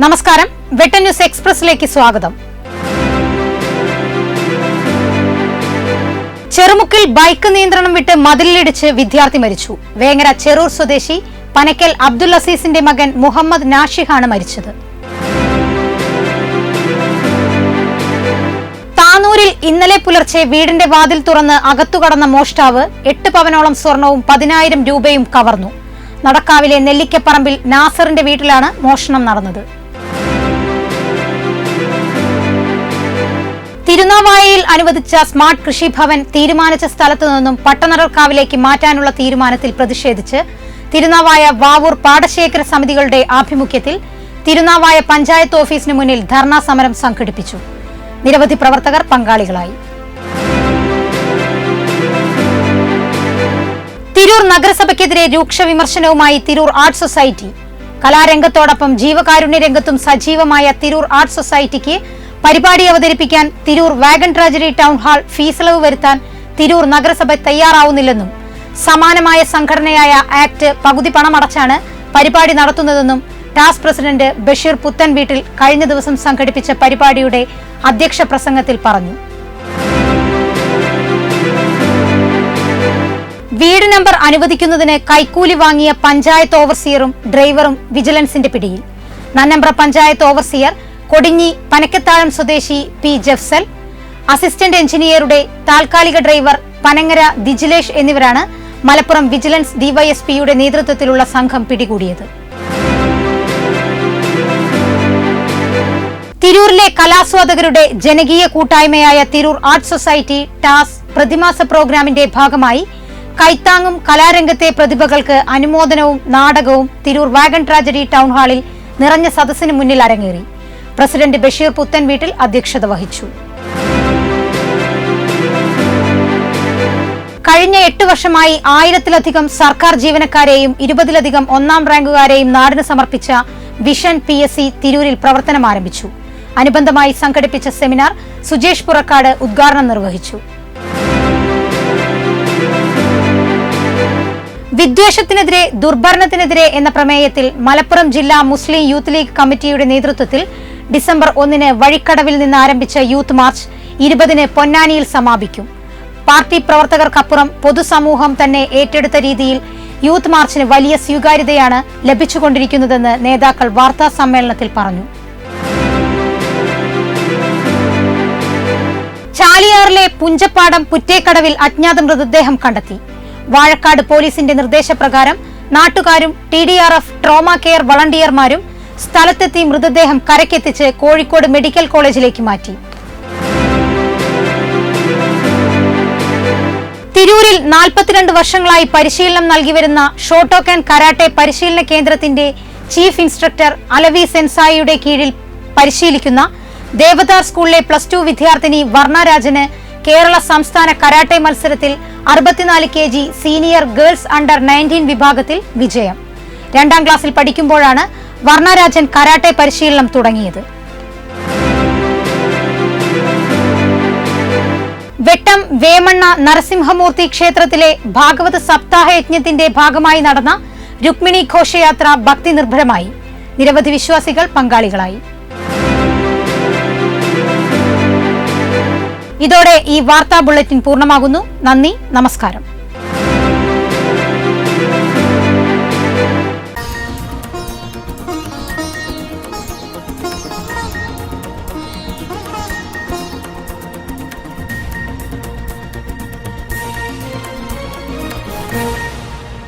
നമസ്കാരം, വെട്ടൻ ന്യൂസ് എക്സ്പ്രസിലേക്ക് സ്വാഗതം. ചെറുമുക്കിൽ ബൈക്ക് നിയന്ത്രണം വിട്ട് മതിലിലിടിച്ച് വിദ്യാർത്ഥി മരിച്ചു. വേങ്ങര ചെറൂർ സ്വദേശി പനക്കൽ അബ്ദുൽ അസീസിന്റെ മകൻ മുഹമ്മദ് നാഷിഹാണ് മരിച്ചത്. താനൂരിൽ ഇന്നലെ പുലർച്ചെ വീടിന്റെ വാതിൽ തുറന്ന് അകത്തുകടന്ന മോഷ്ടാവ് 8 പവനോളം സ്വർണവും 10,000 രൂപയും കവർന്നു. നടക്കാവിലെ നെല്ലിക്കപ്പറമ്പിൽ നാസറിന്റെ വീട്ടിലാണ് മോഷണം നടന്നത്. തിരുനാവായയിൽ അനുവദിച്ച സ്മാർട്ട് കൃഷിഭവൻ തീരുമാനിച്ച സ്ഥലത്തു നിന്നും പട്ടണറക്കാവിലേക്ക് മാറ്റാനുള്ള തീരുമാനത്തിൽ പ്രതിഷേധിച്ച് തിരുനാവായ വാവൂർ പാടശേഖര സമിതികളുടെ ആഭിമുഖ്യത്തിൽ തിരുനാവായ പഞ്ചായത്ത് ഓഫീസിന് മുന്നിൽ ധർണാ സമരം സംഘടിപ്പിച്ചു. നിരവധി പ്രവർത്തകർ പങ്കാളികളായി. തിരൂർ നഗരസഭയ്ക്കെതിരെ രൂക്ഷ വിമർശനവുമായി തിരൂർ ആർട്സ് സൊസൈറ്റി. കലാരംഗത്തോടൊപ്പം ജീവകാരുണ്യ രംഗത്തും സജീവമായ തിരൂർ ആർട്സ് സൊസൈറ്റിക്ക് പരിപാടി അവതരിപ്പിക്കാൻ Tirur wagon tragedy town hall ഫീസിളവ് വരുത്താൻ തിരൂർ നഗരസഭ തയ്യാറാവുന്നില്ലെന്നും സമാനമായ സംഘടനയായ ആക്ട് പകുതി പണമടച്ചാണ് പരിപാടി നടത്തുന്നതെന്നും ടാസ് പ്രസിഡന്റ് ബഷീർ പുത്തൻ വീട്ടിൽ കഴിഞ്ഞ ദിവസം സംഘടിപ്പിച്ച പരിപാടിയുടെ അധ്യക്ഷ പ്രസംഗത്തിൽ പറഞ്ഞു. വീട് നമ്പർ അനുവദിക്കുന്നതിന് കൈക്കൂലി വാങ്ങിയ പഞ്ചായത്ത് ഓവർസിയറും ഡ്രൈവറും വിജിലൻസിന്റെ പിടിയിൽ. നന്നമ്പ്ര പഞ്ചായത്ത് ഓവർസിയർ കൊടിഞ്ഞി പനക്കത്താഴം സ്വദേശി പി ജഫ്സൽ, അസിസ്റ്റന്റ് എഞ്ചിനീയറുടെ താൽക്കാലിക ഡ്രൈവർ പനങ്ങര ദിജിലേഷ് എന്നിവരാണ് മലപ്പുറം വിജിലൻസ് ഡിവൈഎസ്പിയുടെ നേതൃത്വത്തിലുള്ള സംഘം പിടികൂടിയത്. തിരൂരിലെ കലാസ്വാദകരുടെ ജനകീയ കൂട്ടായ്മയായ തിരൂർ ആർട്ട് സൊസൈറ്റി ടാസ് പ്രതിമാസ പ്രോഗ്രാമിന്റെ ഭാഗമായി കൈത്താങ്ങും കലാരംഗത്തെ പ്രതിഭകൾക്ക് അനുമോദനവും നാടകവും തിരൂർ വാഗൺ ട്രാജഡി ടൗൺ ഹാളിൽ നിറഞ്ഞ സദസ്സിന് മുന്നിൽ അരങ്ങേറി. പ്രസിഡന്റ് ബഷീർ പുത്തൻ വീട്ടിൽ അധ്യക്ഷത വഹിച്ചു. കഴിഞ്ഞ 8 വർഷമായി 1000-ലധികം സർക്കാർ ജീവനക്കാരെയും 20-ലധികം ഒന്നാം റാങ്കുകാരെയും നാടിന് സമർപ്പിച്ച വിഷൻ PSC തിരൂരിൽ പ്രവർത്തനം ആരംഭിച്ചു. അനുബന്ധമായി സംഘടിപ്പിച്ച സെമിനാർ സുജേഷ് പുറക്കാട് ഉദ്ഘാടനം നിർവഹിച്ചു. വിദ്വേഷത്തിനെതിരെ ദുർഭരണത്തിനെതിരെ എന്ന പ്രമേയത്തിൽ മലപ്പുറം ജില്ലാ മുസ്ലിം യൂത്ത് ലീഗ് കമ്മിറ്റിയുടെ നേതൃത്വത്തിൽ ഡിസംബർ 1 വഴിക്കടവിൽ നിന്ന് ആരംഭിച്ച യൂത്ത് മാർച്ച് 20 പൊന്നാനിയിൽ സമാപിക്കും. പാർട്ടി പ്രവർത്തകർക്കപ്പുറം പൊതുസമൂഹം തന്നെ ഏറ്റെടുത്ത രീതിയിൽ യൂത്ത് മാർച്ചിന് വലിയ സ്വീകാര്യതയാണ് ലഭിച്ചുകൊണ്ടിരിക്കുന്നതെന്ന് നേതാക്കൾ വാർത്താ സമ്മേളനത്തിൽ പറഞ്ഞു. ചാലിയാറിലെ പുഞ്ചപ്പാടം പുറ്റേക്കടവിൽ അജ്ഞാത മൃതദേഹം കണ്ടെത്തി. വാഴക്കാട് പോലീസിന്റെ നിർദ്ദേശപ്രകാരം നാട്ടുകാരും TDRF ട്രോമ കെയർ വളണ്ടിയർമാരും സ്ഥലത്തെത്തി മൃതദേഹം കരക്കെത്തിച്ച് കോഴിക്കോട് മെഡിക്കൽ കോളേജിലേക്ക് മാറ്റി. തിരൂരിൽ 42 വർഷങ്ങളായി പരിശീലനം നൽകിവരുന്ന ഷോട്ടോക്കൻ കരാട്ടെ പരിശീലന കേന്ദ്രത്തിന്റെ ചീഫ് ഇൻസ്ട്രക്ടർ അലവി സെൻസായിയുടെ കീഴിൽ പരിശീലിക്കുന്ന ദേവദാർ സ്കൂളിലെ +2 വിദ്യാർത്ഥിനി വർണ്ണ രാജന് കേരള സംസ്ഥാന കരാട്ടെ മത്സരത്തിൽ 64 kg സീനിയർ ഗേൾസ് അണ്ടർ 19 വിഭാഗത്തിൽ വിജയം. 2ാം ക്ലാസ്സിൽ പഠിക്കുമ്പോഴാണ് വർണ്ണരാജൻ കരാട്ടെ പരിശീലനം തുടങ്ങിയത്. വെട്ടം വേമണ്ണ നരസിംഹമൂർത്തി ക്ഷേത്രത്തിലെ ഭാഗവത സപ്താഹ യജ്ഞത്തിന്റെ ഭാഗമായി നടന്ന രുക്മിണി ഘോഷയാത്ര ഭക്തി നിർഭരമായി. നിരവധി വിശ്വാസികൾ പങ്കാളികളായി. ഇതോടെ ഈ വാർത്താ ബുള്ളറ്റിൻ പൂർണ്ണമാകുന്നു. നന്ദി, നമസ്കാരം.